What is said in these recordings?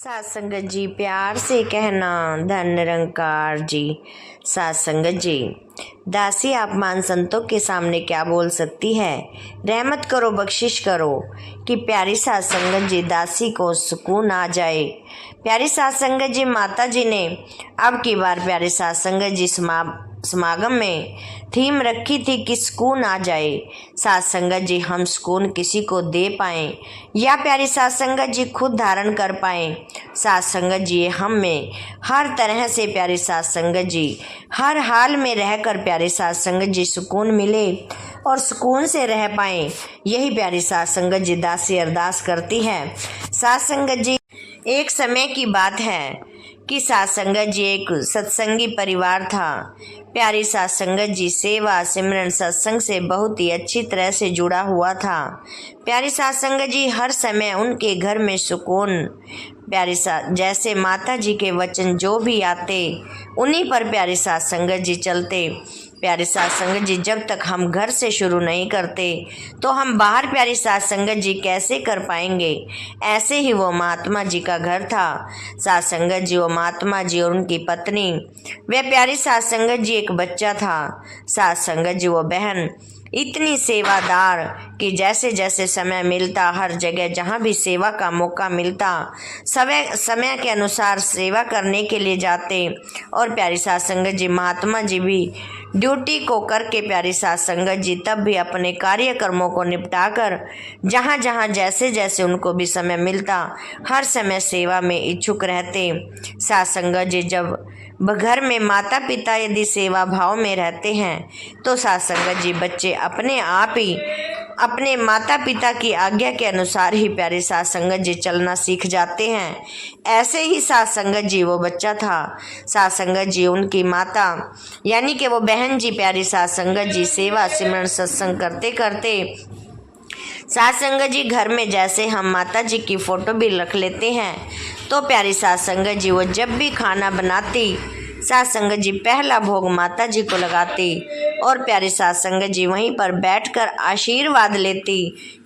सात संगत जी प्यार से कहना धन निरंकार जी। सात संगत जी, दासी आप मान संतों के सामने क्या बोल सकती है। रहमत करो, बख्शिश करो कि प्यारी सात संगत जी दासी को सुकून आ जाए। प्यारी सात संगत जी, माता जी ने अब की बार प्यारी सात संगत जी समागम में थीम रखी थी कि सुकून आ जाए। सात संगत जी, हम सुकून किसी को दे पाएं या प्यारी सात संगत जी खुद धारण कर पाएं। सात संगत जी, हम में हर तरह से प्यारी सात संगत जी हर हाल में रहकर प्यारी सात संगत जी सुकून मिले और सुकून से रह पाएं, यही प्यारी सात संगत जी दासी अरदास करती है। सात संगत जी, एक समय की बात है कि सात संगत जी एक सत्संगी परिवार था। प्यारी सात संगत जी सेवा सिमरन सत्संग से बहुत ही अच्छी तरह से जुड़ा हुआ था। प्यारी सात संगत जी हर समय उनके घर में सुकून, प्यारी सात जैसे माता जी के वचन जो भी आते उन्हीं पर प्यारी सात संगत जी चलते। प्यारी सात संगत जी, जब तक हम घर से शुरू नहीं करते तो हम बाहर प्यारी सात संगत जी कैसे कर पाएंगे। ऐसे ही वो महात्मा जी का घर था। सात संगत जी, वो महात्मा जी और उनकी पत्नी, वे प्यारी सात संगत जी एक बच्चा था। सात संगत जी, वो बहन इतनी सेवादार कि जैसे जैसे समय मिलता हर जगह जहाँ भी सेवा का मौका मिलता समय के अनुसार सेवा करने के लिए जाते। और प्यारी सात संगत जी, महात्मा जी भी ड्यूटी को करके प्यारी सात संगत जी तब भी अपने कार्यक्रमों को निपटाकर जहाँ जहाँ जैसे जैसे उनको भी समय मिलता हर समय सेवा में इच्छुक रहते। सात संगत जी, जब घर में माता पिता यदि सेवा भाव में रहते हैं तो सात संगत जी बच्चे अपने आप ही अपने माता पिता की आज्ञा के अनुसार ही प्यारे सात संगत जी चलना सीख जाते हैं। ऐसे ही सात संगत जी वो बच्चा था। सात संगत जी, उनकी माता यानी कि वो बहन जी प्यारी सात संगत जी सेवा सिमरन सत्संग करते करते सात संगत जी घर में जैसे हम माता जी की फोटो भी रख लेते हैं तो प्यारी सात संगत जी वो जब भी खाना बनाती सात संगत जी पहला भोग माता जी को लगाती और प्यारी सात संगत जी वहीं पर बैठकर आशीर्वाद लेती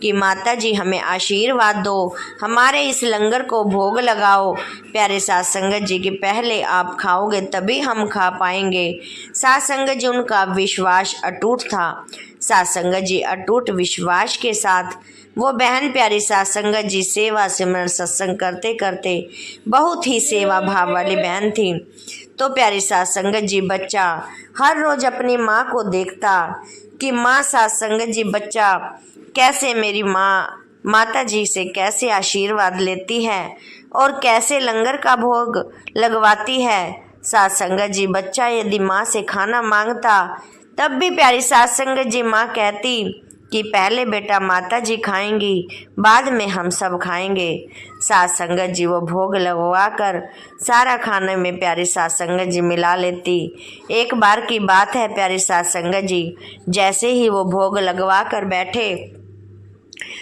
कि माता जी हमें आशीर्वाद दो, हमारे इस लंगर को भोग लगाओ। प्यारे सात संगत जी कि पहले आप खाओगे तभी हम खा पाएंगे। सात संगत जी, उनका विश्वास अटूट था। सात संगत जी अटूट विश्वास के साथ वो बहन प्यारी सात संगत जी सेवा सिमरन सत्संग करते करते बहुत ही सेवा भाव वाली बहन थी। तो प्यारी सात संगत जी बच्चा हर रोज अपनी माँ को देखता कि माँ सात संगत जी बच्चा कैसे मेरी माँ माता जी से कैसे आशीर्वाद लेती है और कैसे लंगर का भोग लगवाती है। सात संगत जी बच्चा यदि माँ से खाना मांगता तब भी प्यारी सात संगत जी माँ कहती कि पहले बेटा माता जी खाएंगी, बाद में हम सब खाएंगे। सात संगत जी वो भोग लगवा कर सारा खाने में प्यारी सात संगत जी मिला लेती। एक बार की बात है, प्यारी सात संगत जी जैसे ही वो भोग लगवा कर बैठे,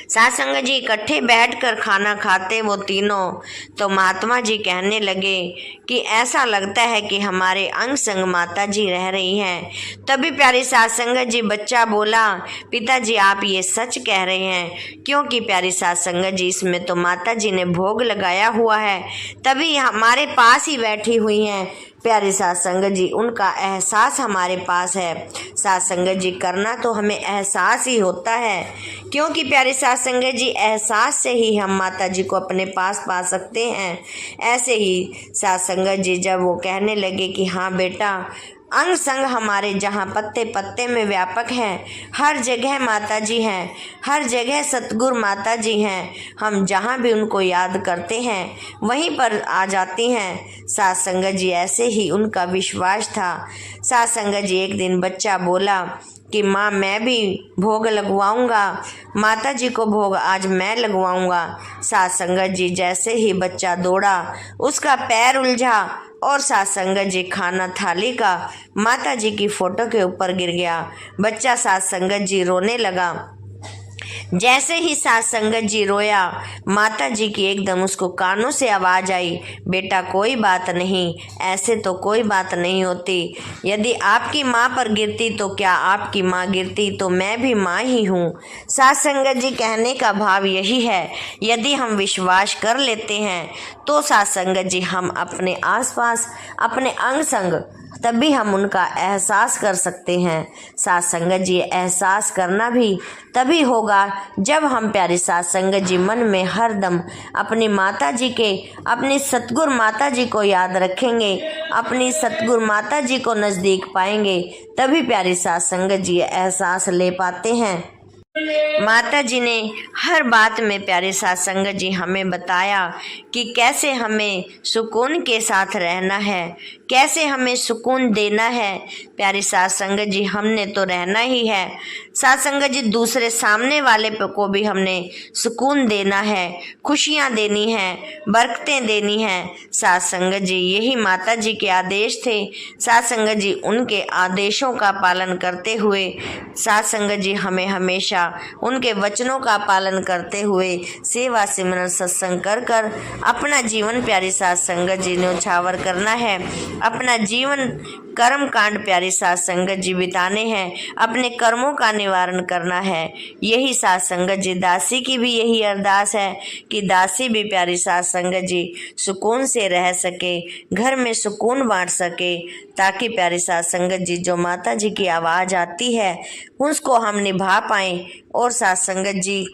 सात संगत जी इकट्ठे बैठकर खाना खाते वो तीनों, तो महात्मा जी कहने लगे कि ऐसा लगता है कि हमारे अंग संग माता जी रह रही हैं। तभी प्यारी सात संगत जी बच्चा बोला, पिताजी आप ये सच कह रहे हैं, क्योंकि प्यारी सात संगत जी इसमें तो माता जी ने भोग लगाया हुआ है, तभी हमारे पास ही बैठी हुई हैं। प्यारी सात संगत जी, उनका एहसास हमारे पास है। सात संगत जी, करना तो हमें एहसास ही होता है, क्योंकि प्यारी सात संगत जी एहसास से ही हम माता जी को अपने पास पा सकते हैं। ऐसे ही सात संगत जी जब वो कहने लगे कि हाँ बेटा, अंग संग हमारे जहाँ पत्ते पत्ते में व्यापक हैं, हर जगह माता जी हैं, हर जगह सतगुरु माता जी हैं, हम जहाँ भी उनको याद करते हैं वहीं पर आ जाती हैं। सात संगत जी ऐसे ही उनका विश्वास था। सात संगत जी एक दिन बच्चा बोला कि माँ मैं भी भोग लगवाऊंगा, माता जी को भोग आज मैं लगवाऊंगा। सात संगत जी जैसे ही बच्चा दौड़ा उसका पैर उलझा और सात संगत जी खाना थाली का माता जी की फोटो के ऊपर गिर गया। बच्चा सात संगत जी रोने लगा। जैसे ही सास संगत जी रोया, माता जी की एकदम उसको कानों से आवाज आई, बेटा कोई बात नहीं, ऐसे तो कोई बात नहीं होती। यदि आपकी माँ पर गिरती तो क्या आपकी माँ गिरती, तो मैं भी माँ ही हूँ। सास संगत जी कहने का भाव यही है, यदि हम विश्वास कर लेते हैं तो सास संगत जी हम अपने आसपास अपने अंग संग तभी हम उनका एहसास कर सकते हैं। सास संगत जी एहसास करना भी तभी होगा जब हम प्यारी सास संगत जी मन में हर दम अपनी माता जी के, अपनी सतगुरु माता जी को याद रखेंगे, अपनी सतगुरु माता जी को नज़दीक पाएंगे, तभी प्यारी सास संगत जी एहसास ले पाते हैं। माता जी ने हर बात में प्यारे सास संगत जी हमें बताया कि कैसे हमें सुकून के साथ रहना है, कैसे हमें सुकून देना है। प्यारी सास संगत जी हमने तो रहना ही है, सास संगत जी दूसरे सामने वाले को भी हमने सुकून देना है, खुशियाँ देनी है, बरकतें देनी है। सास संगत जी यही माता जी के आदेश थे। सास संगत जी उनके आदेशों का पालन करते हुए, सास संगत जी हमें हमेशा उनके वचनों का पालन करते हुए सेवा सिमरन सत्संग कर कर अपना जीवन प्यारी सास संगत जी ने उछावर करना है। अपना जीवन कर्म कांड प्यारी सास संगत जी बिताने हैं, अपने कर्मों का निवारण करना है। यही सास संगत जी दासी की भी यही अरदास है कि दासी भी प्यारी सास संगत जी सुकून से रह सके, घर में सुकून बांट सके, ताकि प्यारी सास संगत जी जो माता जी की आवाज़ आती है उसको हम निभा पाएं। और सास संगत जी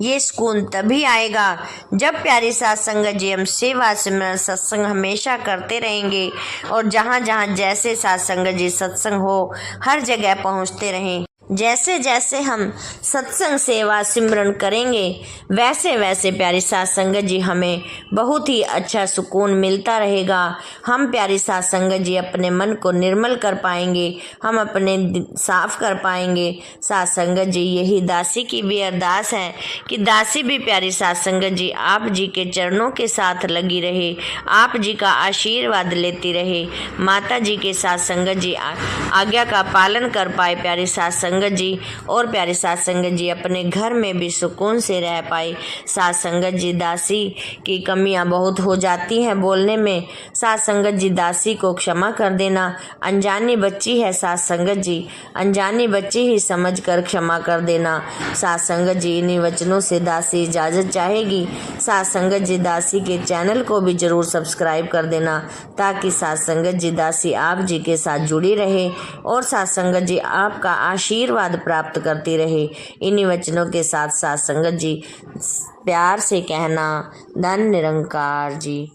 ये सुकून तभी आएगा जब प्यारी सास संगत जी हम सेवा सिमरन सत्संग हमेशा करते रहेंगे, और जहाँ जहाँ जैसे सास संगत जी सत्संग हो हर जगह पहुँचते रहें। जैसे जैसे हम सत्संग सेवा सिमरन करेंगे वैसे वैसे प्यारी सास संगत जी हमें बहुत ही अच्छा सुकून मिलता रहेगा। हम प्यारी सास संगत जी अपने मन को निर्मल कर पाएंगे, हम अपने साफ कर पाएंगे। सास संगत जी यही दासी की भी अरदास है कि दासी भी प्यारी सास संगत जी आप जी के चरणों के साथ लगी रहे, आप जी का आशीर्वाद लेती रहे, माता जी के साथ संगत जी आज्ञा का पालन कर पाए प्यारी सास संगत जी, और प्यारे सास संगत जी अपने घर में भी सुकून से रह पाए। सास संगत जी दासी की कमियां बहुत हो जाती हैं बोलने में, सास संगत जी दासी को क्षमा कर देना। अनजानी बच्ची है सास संगत जी, अनजानी बच्ची ही समझ कर क्षमा कर देना। सास संगत जी इन्हीं वचनों से दासी इजाज़त चाहेगी। सास संगत जी दासी के चैनल को भी जरूर सब्सक्राइब कर देना, ताकि सास संगत जी दासी आप जी के साथ जुड़ी रहे और सास संगत जी आपका आशीर्वाद प्राप्त करती रहे। इन्हीं वचनों के साथ साथ संगत जी प्यार से कहना, धन निरंकार जी।